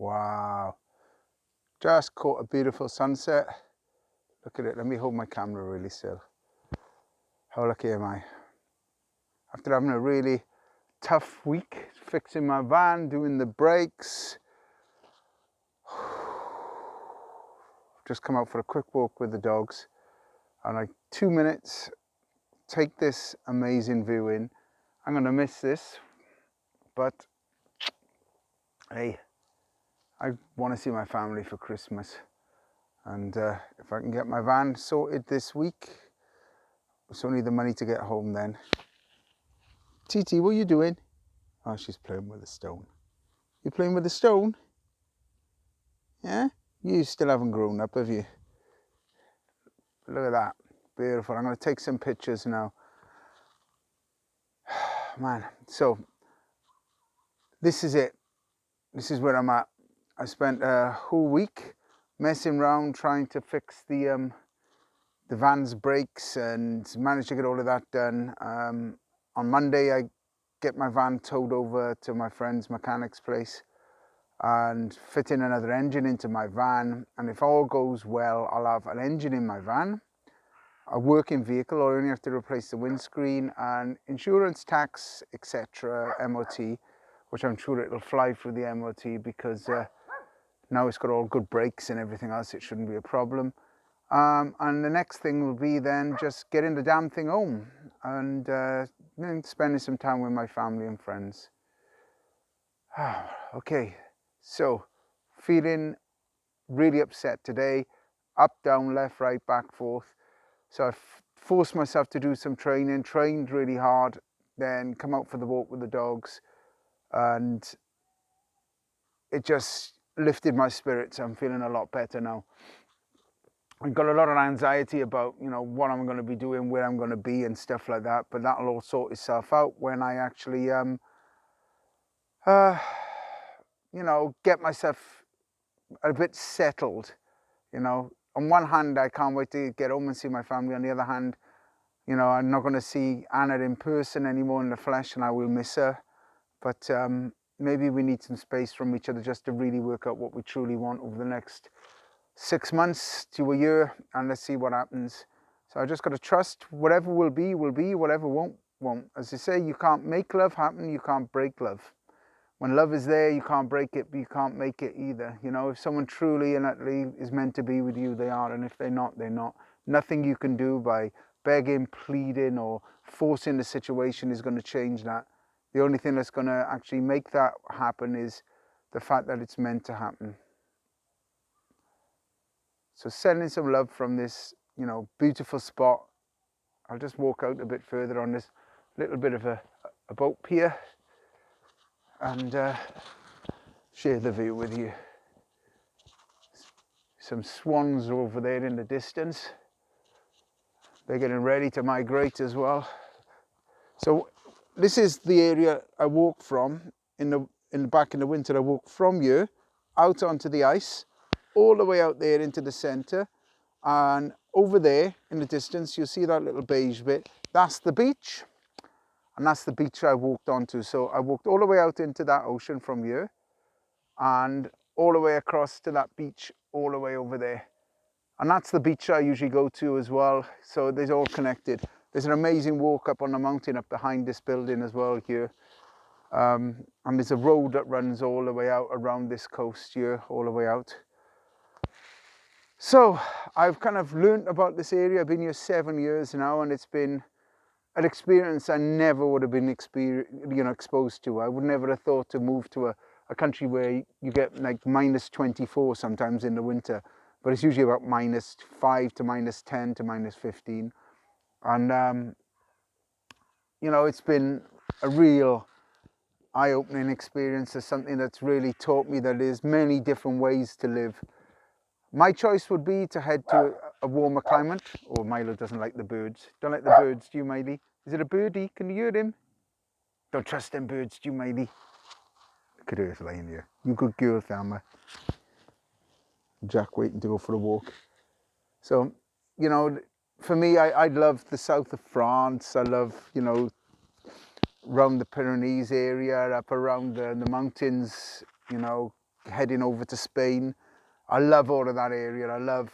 Wow. Just caught a beautiful sunset. Look at it. Let me hold my camera really still. How lucky am I? After having a really tough week, fixing my van, doing the brakes. Just come out for a quick walk with the dogs. And like 2 minutes, take this amazing view in. I'm gonna miss this, but hey, I want to see my family for Christmas. And if I can get my van sorted this week, it's only the money to get home then. Titi, what are you doing? Oh, she's playing with a stone. You playing with a stone? Yeah? You still haven't grown up, have you? Look at that. Beautiful. I'm going to take some pictures now. Man, so this is it. This is where I'm at. I spent a whole week messing around trying to fix the van's brakes and managed to get all of that done. On Monday, I get my van towed over to my friend's mechanic's place and fit in another engine into my van. And if all goes well, I'll have an engine in my van, a working vehicle. I only have to replace the windscreen and insurance, tax, etc., MOT, which I'm sure it'll fly through the MOT because now it's got all good brakes and everything else. It shouldn't be a problem. And the next thing will be then just getting the damn thing home and spending some time with my family and friends. Okay, so feeling really upset today, up, down, left, right, back, forth. So I forced myself to do some training, trained really hard, then come out for the walk with the dogs, and it just lifted my spirits. I'm feeling a lot better now. I've got a lot of anxiety about, what I'm going to be doing, where I'm going to be and stuff like that, but that'll all sort itself out when I actually, get myself a bit settled, On one hand, I can't wait to get home and see my family. On the other hand, I'm not going to see Anna in person anymore in the flesh, and I will miss her. But maybe we need some space from each other just to really work out what we truly want over the next 6 months to a year, and let's see what happens. So I just got to trust whatever will be, whatever won't. As they say, you can't make love happen, you can't break love. When love is there, you can't break it, but you can't make it either. If someone truly and utterly is meant to be with you, they are, and if they're not, they're not. Nothing you can do by begging, pleading, or forcing the situation is going to change that. The only thing that's going to actually make that happen is the fact that it's meant to happen. So sending some love from this, beautiful spot. I'll just walk out a bit further on this little bit of a boat pier and share the view with you. Some swans are over there in the distance. They're getting ready to migrate as well. So this is the area I walk from in the back in the winter. I walk from here out onto the ice, all the way out there into the centre, and over there in the distance you'll see that little beige bit. That's the beach, and that's the beach I walked onto. So I walked all the way out into that ocean from here and all the way across to that beach all the way over there, and that's the beach I usually go to as well. So they're all connected. There's an amazing walk up on the mountain up behind this building as well here. And there's a road that runs all the way out around this coast here, all the way out. So I've kind of learned about this area. I've been here 7 years now, and it's been an experience I never would have been exposed to. I would never have thought to move to a country where you get like -24 sometimes in the winter, but it's usually about -5 to -10 to -15. And it's been a real eye-opening experience. It's something that's really taught me that there's many different ways to live. My choice would be to head to a warmer climate. Oh, Milo doesn't like the birds. Don't like the birds, do you, Miley? Is it a birdie? Can you hear him? Don't trust them birds, do you, Miley? Look at her lying here. You good girl, Thelma. Jack waiting to go for a walk. So, for me, I love the south of France. I love, around the Pyrenees area, up around the mountains, heading over to Spain. I love all of that area. I love,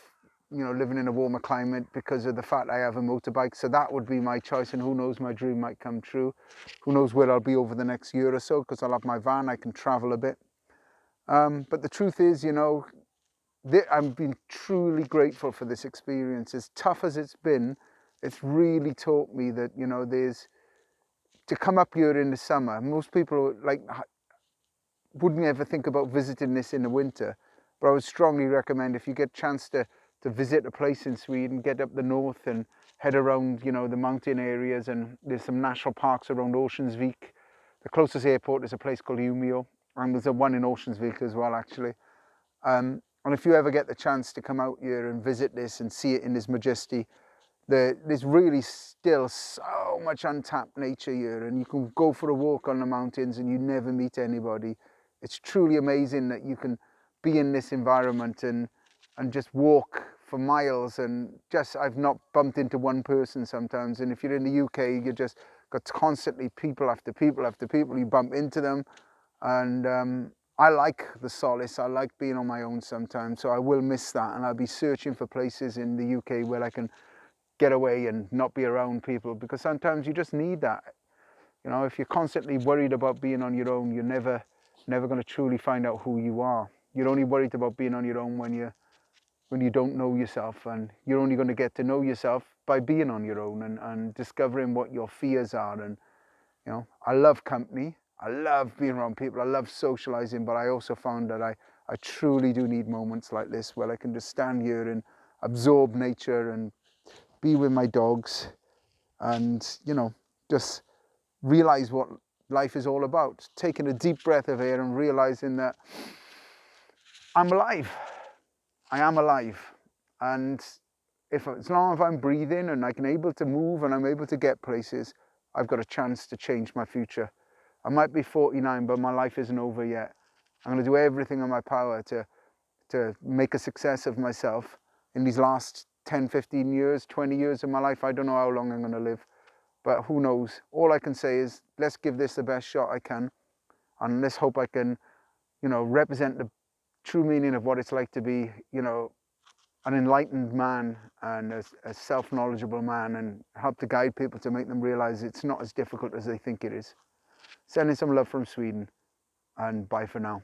you know, living in a warmer climate because of the fact I have a motorbike. So that would be my choice, and who knows, my dream might come true. Who knows where I'll be over the next year or so, because I'll have my van, I can travel a bit. But the truth is, you know, I've been truly grateful for this experience. As tough as it's been, it's really taught me that, you know, to come up here in the summer, most people like wouldn't ever think about visiting this in the winter, but I would strongly recommend, if you get a chance to visit a place in Sweden, get up the north and head around, you know, the mountain areas, and there's some national parks around Oceansvik. The closest airport is a place called Umeå, and there's a one in Oceansvik as well, actually. And if you ever get the chance to come out here and visit this and see it in its majesty, there's really still so much untapped nature here, and you can go for a walk on the mountains and you never meet anybody. It's truly amazing that you can be in this environment and just walk for miles, and just, I've not bumped into one person sometimes. And if you're in the UK, you just got constantly people after people after people, you bump into them. And I like the solace, I like being on my own sometimes, so I will miss that, and I'll be searching for places in the UK where I can get away and not be around people, because sometimes you just need that. You know, if you're constantly worried about being on your own, you're never going to truly find out who you are. You're only worried about being on your own when you don't know yourself, and you're only going to get to know yourself by being on your own and discovering what your fears are. And, you know, I love company, I love being around people, I love socializing, but I also found that I truly do need moments like this where I can just stand here and absorb nature and be with my dogs and, you know, just realize what life is all about. Taking a deep breath of air and realizing that I'm alive. I am alive. And as long as I'm breathing and I can able to move and I'm able to get places, I've got a chance to change my future. I might be 49, but my life isn't over yet. I'm going to do everything in my power to make a success of myself in these last 10, 15 years, 20 years of my life. I don't know how long I'm going to live, but who knows? All I can say is, let's give this the best shot I can, and let's hope I can, you know, represent the true meaning of what it's like to be, you know, an enlightened man and a self-knowledgeable man, and help to guide people to make them realize it's not as difficult as they think it is. Sending some love from Sweden, and bye for now.